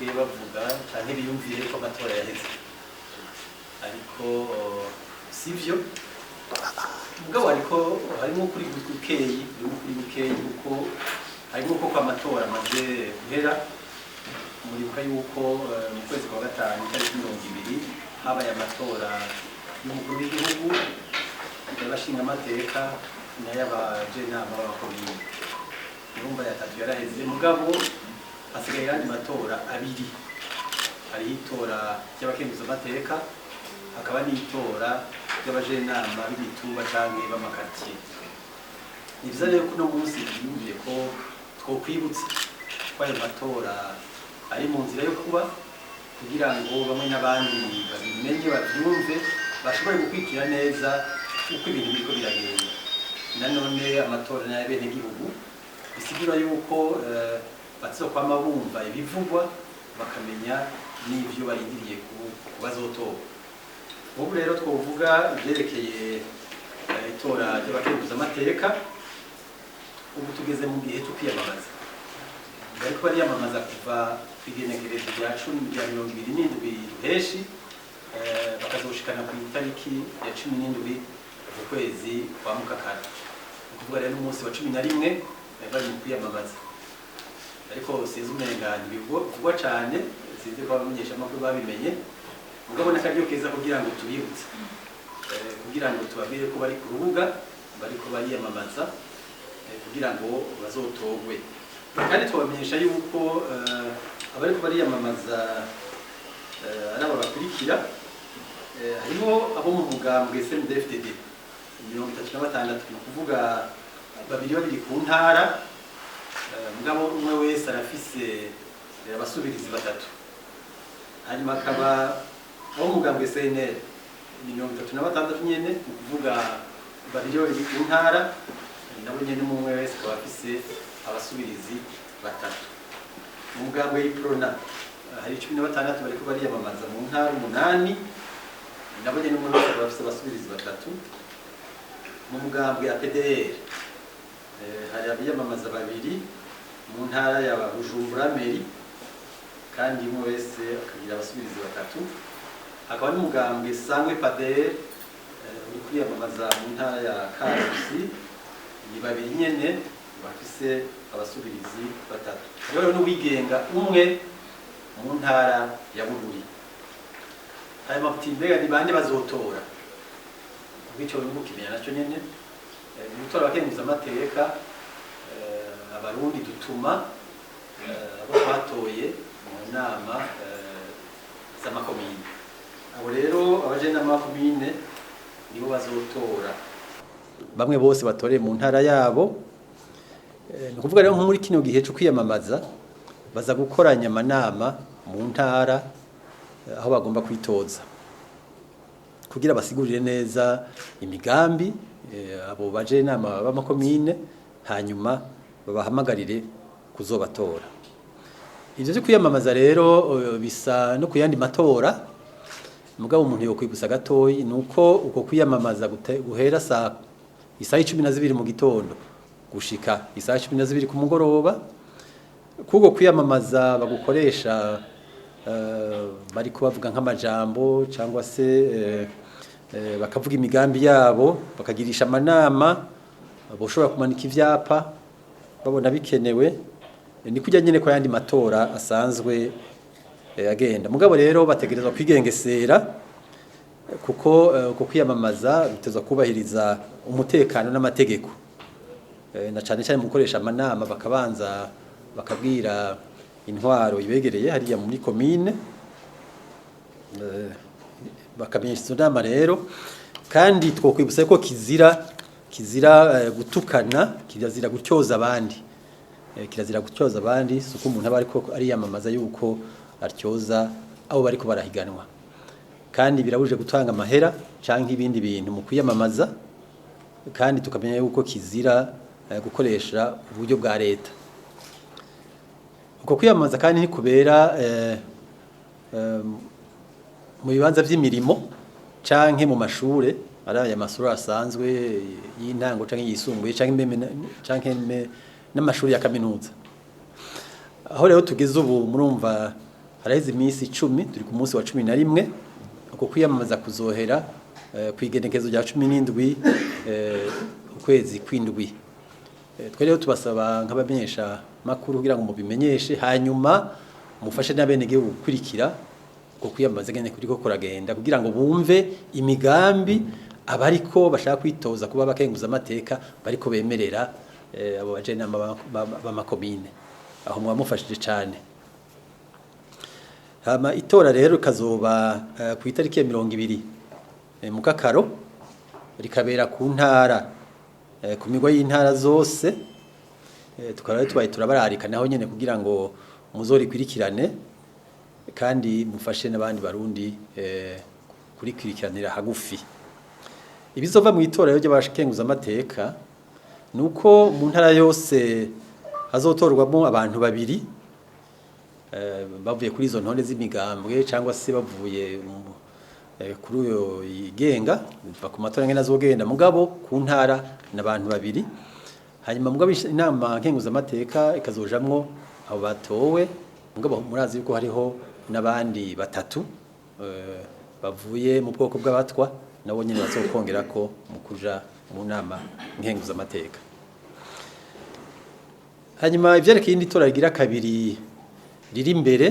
basigaye bavuga canke biyumvire ko amatora yaheze ariko sivyo mugabo ariko harimo kuri gukeyi kuko harimo ko amatora amaze guhera muribuka yuko mu kwezi kwa gatanu tariki 20 habaye amatora y'umukuru w'igihugu y'abashinga amateka n'ay'abajenama b'abakomine urumva yatatu yaraheze mugabo hasigaye yandi matora abiri hari itora ry'abakenguza amateka hakaba n'itora ry'abajenama b'imitumba canke b'amakartier nivyo rero kuno munsi yumviye ko twokwibutsa ko ayo matora ari mu nzira yo kuba kugira ngo bamwe n'abandi babimenye bavyumve bashobore gukwikira neza uko ibintu biriko biragenda nanone amatora n'abenegihugu bisigura yuko bazokwama bumva ibivugwa bakamenya n'ivyo barindiriye kubazotora ubu rero twovuga ivyerekeye itora ry'abakenguza amateka ubu tugeze mu gihe cyo kwiyamamaza bariko bariyamamaza kuva igenekerezo rya 27 ruheshi bakazoshikana ku itariki ya 17 mu kwezi kwa mukakara ukuvuga rero umunsi wa 11 bari mu kwiyamamaza ariko sinzi umenganya bivugwa cyane sinzi ko abamenyesha amakuru babimenye mugabo n'akaryo keza kugira ngo tubibutse kugira ngo tubabwire ko bari ku rubuga bari ko bariyamamaza kugira ngo bazotogwe kandi tubamenyesha yuko abari ko bariyamamaza ari abo bakurikira harimo abo mu mugambwe CNDD-FDD 36 ni kuvuga babiri ku ntara mugabo umwe wese arafise abasubirizi batatu hanyuma akaba abo mu mugambwe CNL 36 nyene ni kuvuga babiri ku ntara nabo nyene umwe wese akaba afise abasubirizi batatu mu mugambwe y'Iprona hari 16 bariko bariyamamaza mu ntara 8 nabo nyene umwe wese akaba afise abasubirizi batatu mu mugambwe ya PDR hari abiyamamaza babiri mu ntara ya Bujumbura Meri kandi umwe wese akagira abasubirizi batatu akaba n'umugambwe Sangwe PADER uri kwiyamamaza mu ntara ya Karusi ni babiri nyene bafise abasubirizi batatu rero n'uwigenga umwe mu ntara ya Bururi aya maptimbega ni bande bazotora bico n'ukimenya naco nyene gutora abakenguza amateka abarundi dutuma abo batoye mu nama z'amakomine abo rero abajenama b'amakomine nibo bazotora bamwe bose batoreye mu ntara yabo ni kuvuga rero muri kino gihe cyo kwiyamamaza baza gukoranya amanama mu ntara aho bagomba kwitoza kugira basigurire neza imigambi abo baje inama b'amakomine hanyuma babahamagarire kuzobatora ivyo byo kwiyamamaza rero bisa no kuyandi matora mugabo umuntu yo kwibutsa gatoyi nuko uko kwiyamamaza guhera saa 12 mu gitondo gushika 12 ku mugoroba kuko kwiyamamaza bagukoresha bari kubavuga nk'amajambo cyangwa se bakavuga imigambi yabo bakagirisha amanama boshobora kumanika ivyapa babona bikenewe ni kujya nyene ko yandi matora asanzwe agenda mugabo rero bategerezwa kwigengesera kuko kwiyamamaza bitezwa kubahiriza umutekano n'amategeko na cyane cyane mu gukoresha amanama bakabanza bakabwira intwaro ibegereye hariya muri komine bakamenyesha inama rero kandi twokwibutsa ko kizira gutukana kirazira gutyoza abandi kirazira gutyoza abandi suko umuntu aba ariko ari yamamaza yuko artyoza abo bariko barahiganwa kandi birabuje gutanga amahera canke ibindi bintu mu kwiyamamaza kandi tukamenya yuko kizira gukoresha uburyo bwa leta uko kwiyamamaza kandi ni kubera mu bibanza by'imirimo canke mu mashure ari aya masura asanzwe y'intango canke yisumbuye canke n'amashuri ya kaminuza aho rero tugeze ubu murumva haraheze iminsi 10 turi ku munsi wa 11 uko kwiyamamaza kuzohera ku igenekezo rya 17 ukwezi kw'indwi. Twe rero tubasaba nk'abamenyesha makuru kugira ngo mubimenyeshe hanyuma mufashe n'abene gihugu gukurikira uko kwiyamamaza gene kuriko kuragenda kugira ngo bumve imigambi abariko bashaka kwitoza kuba bakenguza amateka bariko bemerera abo bajene b'amakomine aho mwamufashije cyane. Hama itora rero kazoba ku itariki ya 20 mu Kakaro rikabera ku ntara ku migwa y'intara zose tukaba turabararika naho nyene kugira ngo muzori kwirikirane kandi mufashe n'abandi barundi kurikirikiranira hagufi. Ibizova mu itora ryo by'abashikenguza amateka nuko mu ntara yose hazotorwamo abantu babiri bavuye kuri izo ntonde z'imigambwe cyangwa se bavuye kuri uyo yigenga biva ku matora ngena azogenda mugabo ku ntara n'abantu babiri. Hanyuma mugabo inama nkenguza amateka ikazojamwo abo batowe mugabo murazi yuko hariho n'abandi batatu bavuye mu bwoko bw'abatwa nabo nyine bazokongera ko mu kuja mu nama nkenguza amateka. Hanyuma ivyerekeye indi tora rigira kabiri riri imbere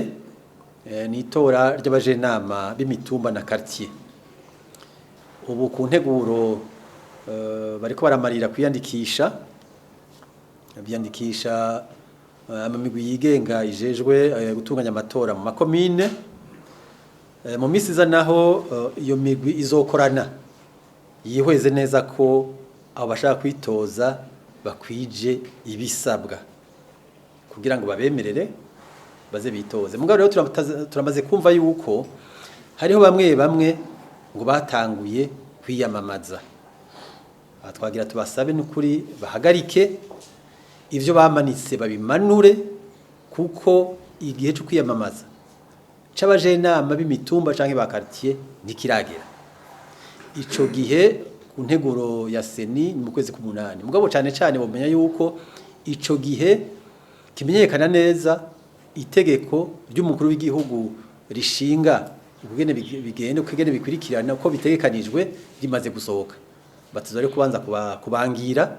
ni itora ry'abajenama b'imitumba na quartier. Ubu ku nteguro bariko baramarira kwiyandikisha byandikisha amamigwi yigenga ijejwe gutunganya amatora mu makomine. Mu misi za naho iyo migwi izokorana yihweze neza ko abo bashaka kwitoza bakwije ibisabwa kugira ngo babemerere baze bitoze. Mugabo rero turamaze kumva yuko hariho bamwe ngo batanguye kwiyamamaza. Twagira tubasabe n'ukuri bahagarike ivyo bamanitse babimanure kuko igihe cyo kwiyamamaza c'abajenama b'imitumba canke ba quartier nikiragera. Ico gihe ku nteguro ya seni mu kwezi k'umunani mugabo cyane bomenya yuko ico gihe kimenyekana neza itegeko ry'umukuru w'igihugu rishinga ubugene bigende ukigene bikurikirana uko bitegekanijwe rimaze gusohoka. Batuzare kubanza kubangira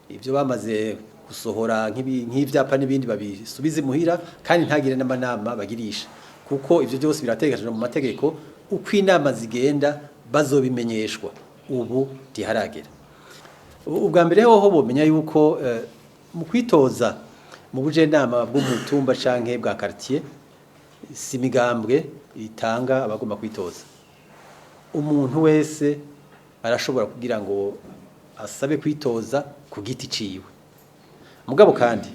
ivyo bamaze gusohora nk'ivyapa n'ibindi babisubize muhira kandi ntagire n'amanama bagirisha kuko ivyo byose birategekanijwe mu mategeko uko inama zigenda bazobimenyeshwa. Ubu tiharagera. Ubwa mbere hoho bomenya yuko mu kwitoza mu bujenama bw'umutumba canke bwa quartier si migambwe itanga abagomba kwitoza. Umuntu wese arashobora kugira ngo asabe kwitoza ku giti ciwe. Mugabo kandi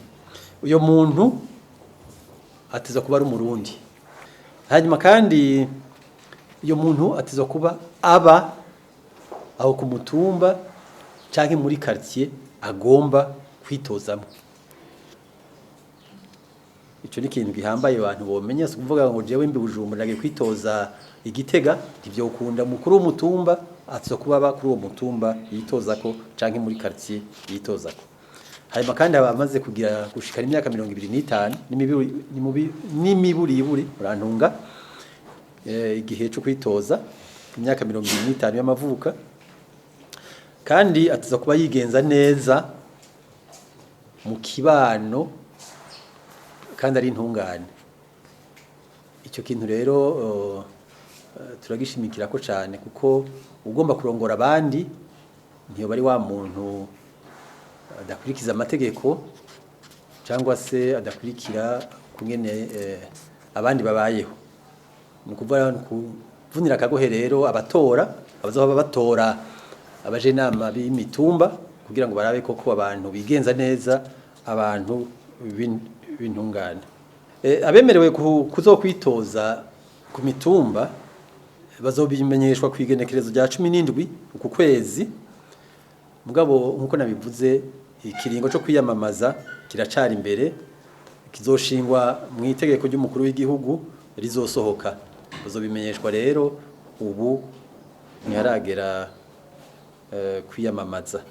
uyo muntu atiza kuba ari umurundi. Hanyuma kandi uyo muntu atiza kuba aba aho ku mutumba canke muri quartier agomba kwitozamo. Ico ni ikintu gihambaye abantu bomenya so kuvuga ngo jewe mbi Bujumbura nage kwitoza Igitega ivyo ukunda mukuru w'umutumba atiza kuba aba kuri uwo mutumba yitozako canke muri quartier yitozako. Hanyuma kandi abamaze kugira gushikana imyaka 25 n'imiburiburi urantunga igihe cyo kwitoza imyaka 25 y'amavuka kandi atiza kuba yigenza neza mu kibano kandi ari intungane. Icyo kintu rero turagishimikira ko cyane kuko ugomba kurongora abandi ntiyo bari wa muntu adakurikiza amategeko cyangwa se adakurikira kungene abandi babayeho. Nukuvuga kuvunira akagohe rero abatora abazoba batora abajenama b'imitumba kugira ngo barabe koko abantu bigenza neza abantu b'intungane. Abemerewe kuzokwitoza ku mitumba bazobimenyeshwa kwigenekerezo rya 17 uku kwezi. Mugabo nkuko nabivuze ikiringo cyo kwiyamamaza kiracari imbere kizoshingwa mu itegeko ry'umukuru w'igihugu rizosohoka. Bazobimenyeshwa rero ubu ntiharagera kwiyamamaza.